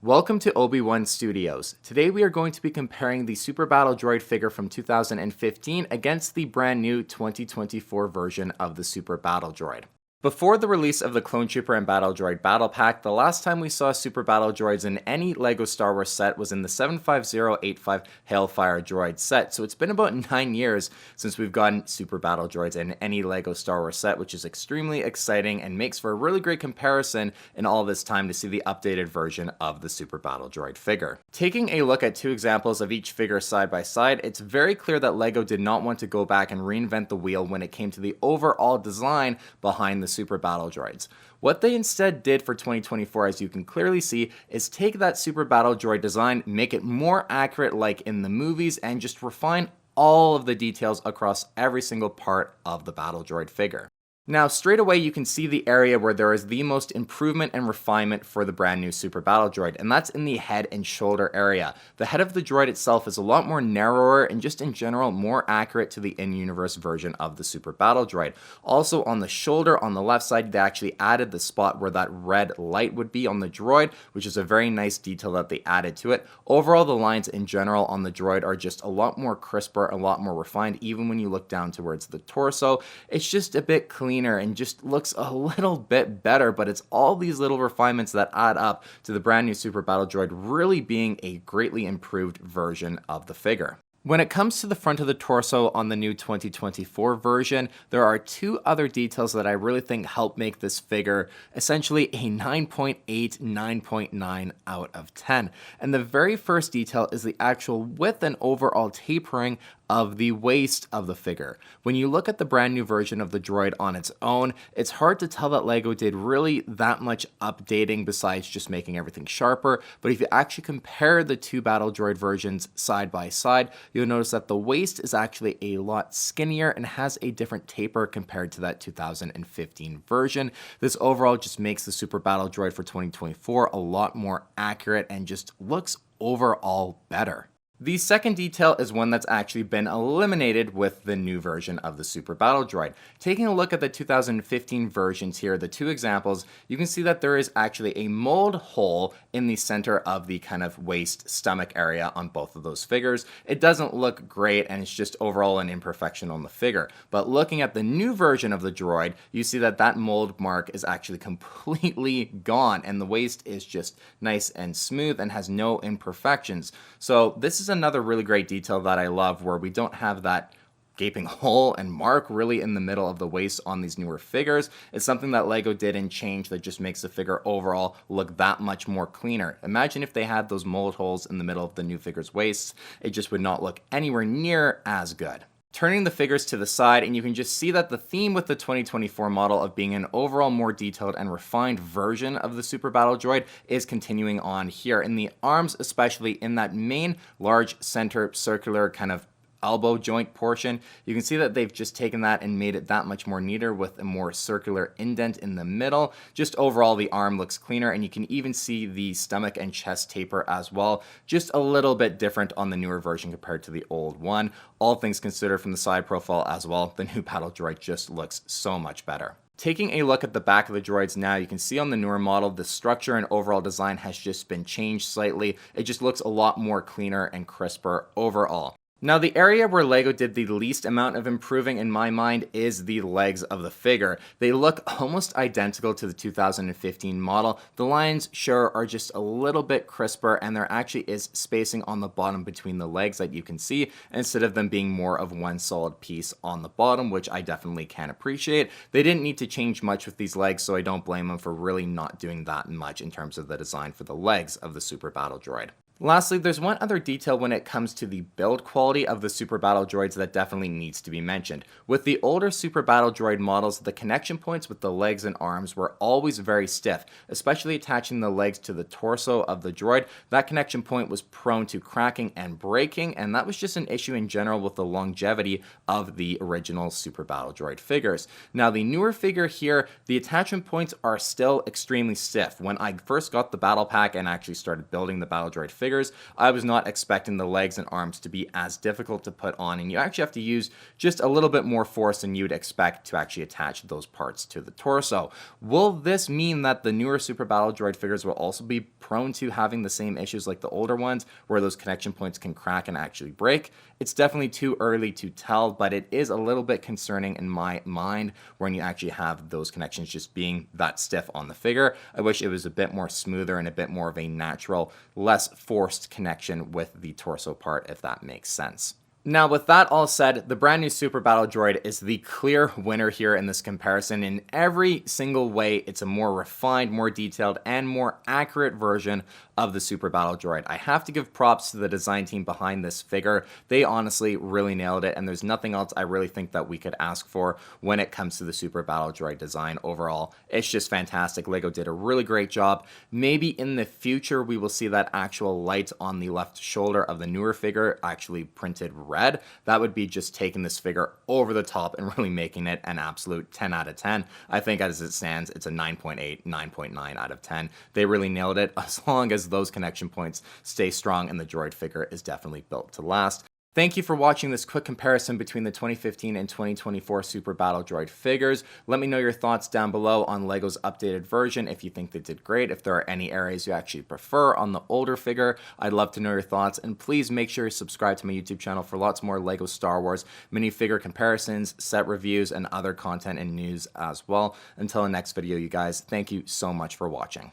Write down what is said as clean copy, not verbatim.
Welcome to Obi-Wan Studios. Today we are going to be comparing the Super Battle Droid figure from 2015 against the brand new 2024 version of the Super Battle Droid. Before the release of the Clone Trooper and Battle Droid Battle Pack, the last time we saw Super Battle Droids in any LEGO Star Wars set was in the 75085 Hailfire Droid set, so it's been about 9 years since we've gotten Super Battle Droids in any LEGO Star Wars set, which is extremely exciting and makes for a really great comparison in all this time to see the updated version of the Super Battle Droid figure. Taking a look at two examples of each figure side by side, it's very clear that LEGO did not want to go back and reinvent the wheel when it came to the overall design behind the Super Battle Droids. What they instead did for 2024, as you can clearly see, is take that Super Battle Droid design, make it more accurate like in the movies, and just refine all of the details across every single part of the Battle Droid figure. Now, straight away you can see the area where there is the most improvement and refinement for the brand new Super Battle Droid, and that's in the head and shoulder area. The head of the droid itself is a lot more narrower and just in general more accurate to the in-universe version of the Super Battle Droid. Also on the shoulder on the left side, they actually added the spot where that red light would be on the droid, which is a very nice detail that they added to it. Overall, the lines in general on the droid are just a lot more crisper, a lot more refined, even when you look down towards the torso. It's just a bit cleaner and just looks a little bit better, but it's all these little refinements that add up to the brand new Super Battle Droid really being a greatly improved version of the figure. When it comes to the front of the torso on the new 2024 version, there are two other details that I really think help make this figure essentially a 9.8, 9.9 out of 10. And the very first detail is the actual width and overall tapering of the waist of the figure. When you look at the brand new version of the droid on its own, it's hard to tell that LEGO did really that much updating besides just making everything sharper, but if you actually compare the two Battle Droid versions side by side, you'll notice that the waist is actually a lot skinnier and has a different taper compared to that 2015 version. This overall just makes the Super Battle Droid for 2024 a lot more accurate and just looks overall better. The second detail is one that's actually been eliminated with the new version of the Super Battle Droid. Taking a look at the 2015 versions here, the two examples, you can see that there is actually a mold hole in the center of the kind of waist stomach area on both of those figures. It doesn't look great and it's just overall an imperfection on the figure. But looking at the new version of the droid, you see that that mold mark is actually completely gone and the waist is just nice and smooth and has no imperfections. So this is another really great detail that I love, where we don't have that gaping hole and mark really in the middle of the waist on these newer figures. It's something that LEGO did and changed that just makes the figure overall look that much more cleaner. Imagine if they had those mold holes in the middle of the new figure's waist, it just would not look anywhere near as good. Turning the figures to the side, and you can just see that the theme with the 2024 model of being an overall more detailed and refined version of the Super Battle Droid is continuing on here. In the arms, especially in that main large center circular kind of elbow joint portion, you can see that they've just taken that and made it that much more neater with a more circular indent in the middle. Just overall the arm looks cleaner, and you can even see the stomach and chest taper as well, just a little bit different on the newer version compared to the old one. All things considered, from the side profile as well, the new Battle Droid just looks so much better. Taking a look at the back of the droids now, you can see on the newer model, the structure and overall design has just been changed slightly. It just looks a lot more cleaner and crisper overall. Now, the area where LEGO did the least amount of improving in my mind is the legs of the figure. They look almost identical to the 2015 model. The lines, sure, are just a little bit crisper, and there actually is spacing on the bottom between the legs that you can see, instead of them being more of one solid piece on the bottom, which I definitely can appreciate. They didn't need to change much with these legs, so I don't blame them for really not doing that much in terms of the design for the legs of the Super Battle Droid. Lastly, there's one other detail when it comes to the build quality of the Super Battle Droids that definitely needs to be mentioned. With the older Super Battle Droid models, the connection points with the legs and arms were always very stiff, especially attaching the legs to the torso of the droid. That connection point was prone to cracking and breaking, and that was just an issue in general with the longevity of the original Super Battle Droid figures. Now, the newer figure here, the attachment points are still extremely stiff. When I first got the battle pack and actually started building the Battle Droid figure, figures, I was not expecting the legs and arms to be as difficult to put on, and you actually have to use just a little bit more force than you'd expect to actually attach those parts to the torso. Will this mean that the newer Super Battle Droid figures will also be prone to having the same issues like the older ones, where those connection points can crack and actually break? It's definitely too early to tell, but it is a little bit concerning in my mind when you actually have those connections just being that stiff on the figure. I wish it was a bit more smoother and a bit more of a natural, less forced connection with the torso part, if that makes sense. Now, with that all said, the brand new Super Battle Droid is the clear winner here in this comparison. In every single way, it's a more refined, more detailed, and more accurate version of the Super Battle Droid. I have to give props to the design team behind this figure. They honestly really nailed it, and there's nothing else I really think that we could ask for when it comes to the Super Battle Droid design overall. It's just fantastic. LEGO did a really great job. Maybe in the future, we will see that actual light on the left shoulder of the newer figure actually printed red. That would be just taking this figure over the top and really making it an absolute 10 out of 10. I think as it stands, it's a 9.8, 9.9 out of 10. They really nailed it, as long as those connection points stay strong and the droid figure is definitely built to last. Thank you for watching this quick comparison between the 2015 and 2024 Super Battle Droid figures. Let me know your thoughts down below on LEGO's updated version, if you think they did great, if there are any areas you actually prefer on the older figure. I'd love to know your thoughts, and please make sure you subscribe to my YouTube channel for lots more LEGO Star Wars minifigure comparisons, set reviews, and other content and news as well. Until the next video, you guys, thank you so much for watching.